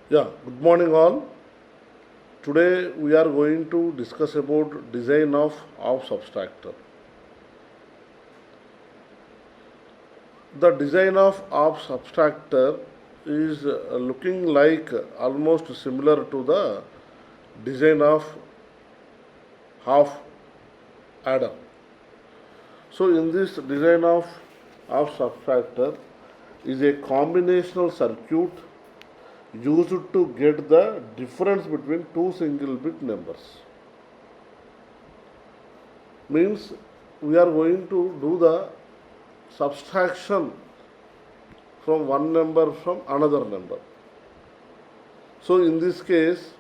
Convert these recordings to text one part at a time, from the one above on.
Yeah, good morning all. Today we are going to discuss about design of subtractor. The design of subtractor is looking like almost similar to the design of half adder. So in this design of subtractor is a combinational circuit used to get the difference between two single bit numbers. Means we are going to do the subtraction from one number from another number. So in this case,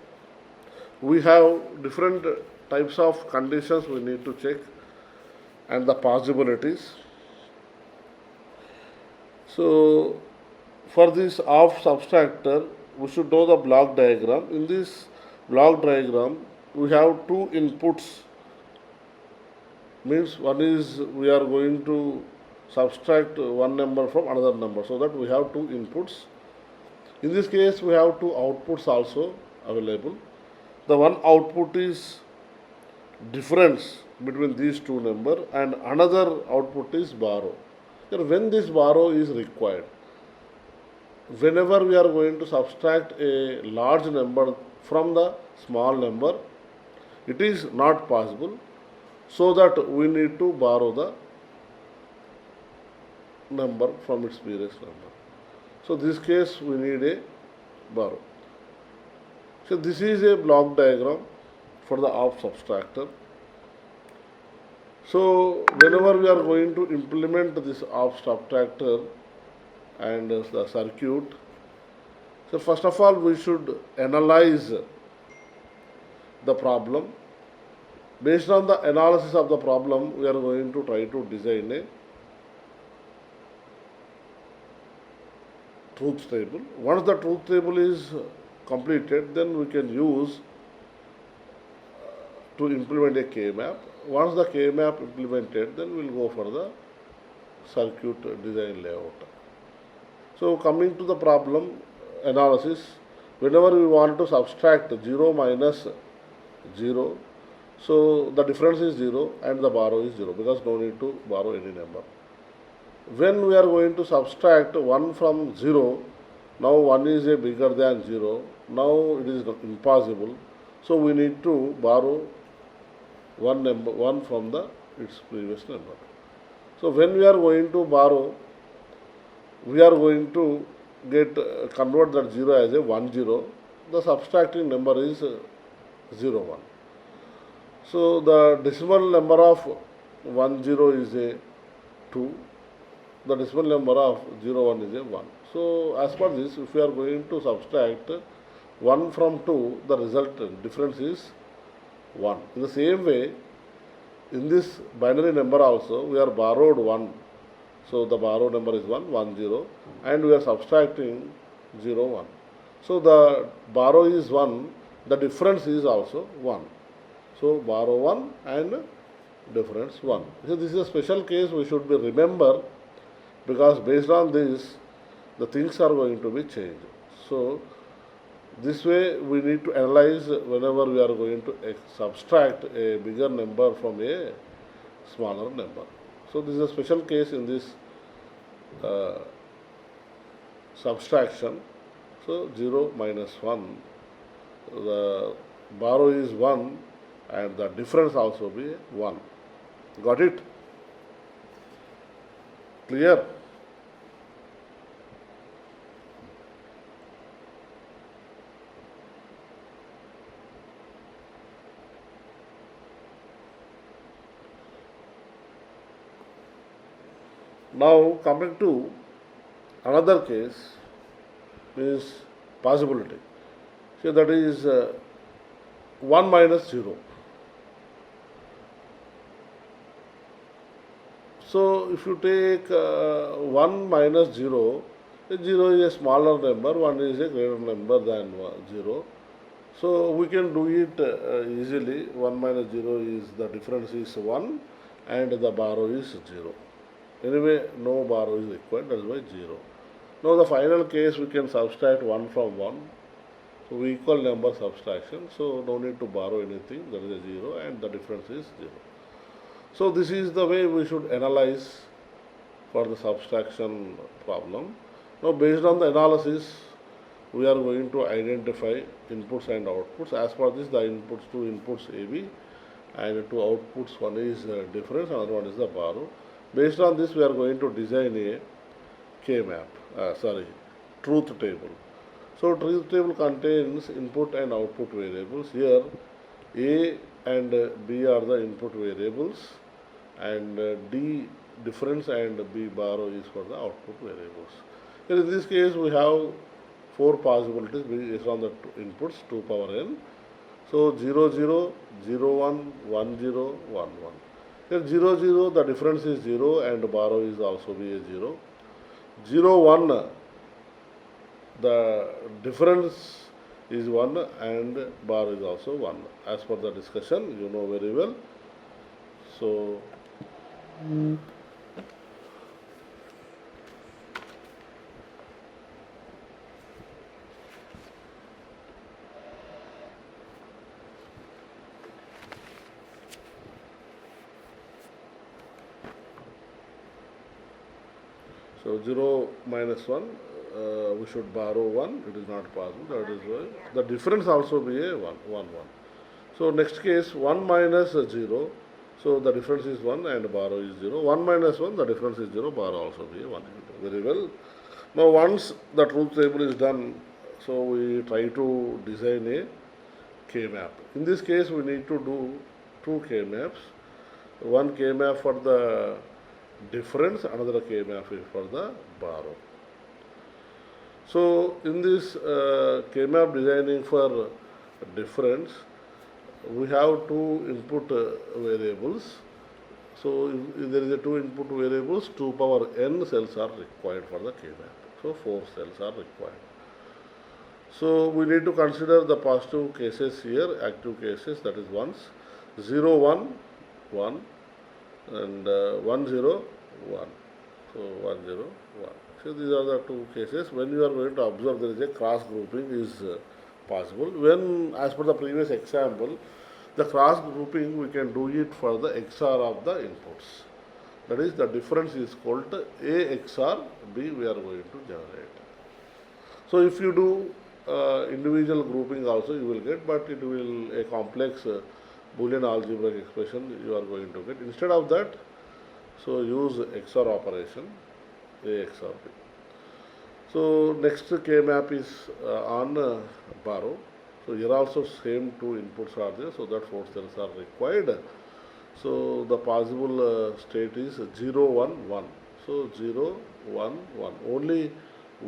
we have different types of conditions we need to check and the possibilities. So for this half subtractor, we should know the block diagram. In this block diagram, we have two inputs. Means one is we are going to subtract one number from another number, so that we have two inputs. In this case, we have two outputs also available. The one output is difference between these two numbers, and another output is borrow. Here, when this borrow is required, whenever we are going to subtract a large number from the small number, it is not possible, so that we need to borrow the number from its previous number. So this case we need a borrow. So this is a block diagram for the half subtractor. So whenever we are going to implement this half subtractor and the circuit, so first of all we should analyze the problem. Based on the analysis of the problem, we are going to try to design a truth table. Once the truth table is completed, then we can use to implement a K map. Once the K map implemented, then we will go for the circuit design layout. So coming to the problem analysis, whenever we want to subtract 0 minus 0, so the difference is 0 and the borrow is 0, because no need to borrow any number. When we are going to subtract 1 from 0, now 1 is a bigger than 0, now it is impossible, so we need to borrow one from the its previous number. So when we are going to borrow, we are going to convert that 0 as a 1 0. The subtracting number is 0 1. So the decimal number of 1 0 is a 2. The decimal number of 0 1 is a 1. So as per this, if we are going to subtract 1 from 2, the result difference is 1. In the same way, in this binary number also, we are borrowed 1. So the borrowed number is 1, 1 0, and we are subtracting 0 1. So the borrow is 1, the difference is also 1. So borrow 1 and difference 1. So this is a special case we should be remember, because based on this, the things are going to be changed. So this way we need to analyze whenever we are going to subtract a bigger number from a smaller number. So this is a special case in this subtraction. So 0 minus 1, the borrow is 1 and the difference also be 1. Got it? Clear? Now coming to another case is possibility. So that is 1 minus 0. So if you take 1 minus 0, 0 is a smaller number, 1 is a greater number than 0. So we can do it easily. 1 minus 0 is the difference is 1 and the borrow is 0. Anyway, no borrow is required, that is why 0. Now the final case we can subtract 1 from 1. So equal number subtraction, so no need to borrow anything, that is a 0 and the difference is 0. So this is the way we should analyze for the subtraction problem. Now based on the analysis, we are going to identify inputs and outputs. As per this, the inputs, two inputs AB and two outputs, one is difference, another one is the borrow. Based on this, we are going to design a K-map, truth table. So truth table contains input and output variables. Here A and B are the input variables and D difference and B borrow is for the output variables. Here in this case we have four possibilities based on the inputs 2 power n. So 0 0, 0 1, 1 0, 1 1. Here 0 0 the difference is 0 and borrow is also be a 0. 0 1 the difference is 1 and bar is also 1. As per the discussion, you know very well. So, so 0 minus 1. We should borrow 1, it is not possible, that is why the difference also be a 1, 1, 1. So next case 1 minus 0, so the difference is 1 and borrow is 0. 1 minus 1, the difference is 0, borrow also be a 1. Very well. Now once the truth table is done, so we try to design a K-map. In this case we need to do two K-maps. One K-map for the difference, another K-map is for the borrow. So in this K-map designing for difference, we have two input variables. So if there is a two input variables, 2 power n cells are required for the K-map. So 4 cells are required. So we need to consider the positive cases here, active cases, that is ones, 0 1 1 and 1 0 1. So 1 0 1. So these are the two cases. When you are going to observe, there is a cross grouping is possible. When, as per the previous example, the cross grouping we can do it for the XOR of the inputs. That is, the difference is called A XOR B we are going to generate. So if you do individual grouping also you will get, but it will a complex Boolean algebraic expression you are going to get. Instead of that, so use XOR operation. A XOR B. So next K-map is on borrow. So here also same two inputs are there, so that 4 cells are required. So the possible state is 0 1 1. So 0 1 1. Only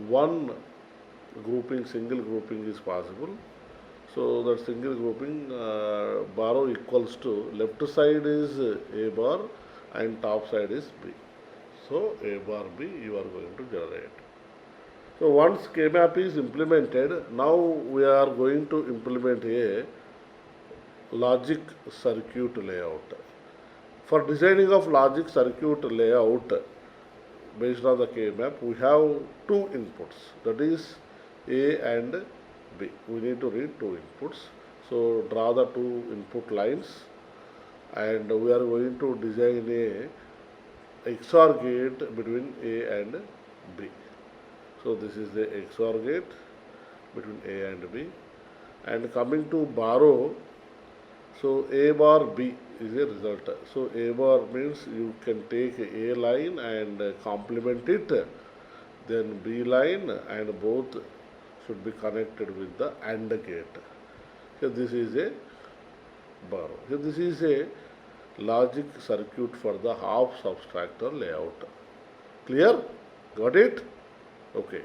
one grouping, single grouping is possible. So that single grouping borrow equals to left side is A bar and top side is B. So A bar B you are going to generate. So once K-map is implemented, now we are going to implement a logic circuit layout. For designing of logic circuit layout based on the K-map, we have two inputs, that is A and B. We need to read two inputs. So draw the two input lines and we are going to design a XOR gate between A and B. So this is the XOR gate between A and B. And coming to borrow, so A bar B is a result. So A bar means you can take A line and complement it, then B line, and both should be connected with the AND gate. So this is a borrow. So this is a logic circuit for the half subtractor layout. Clear? Got it? Okay.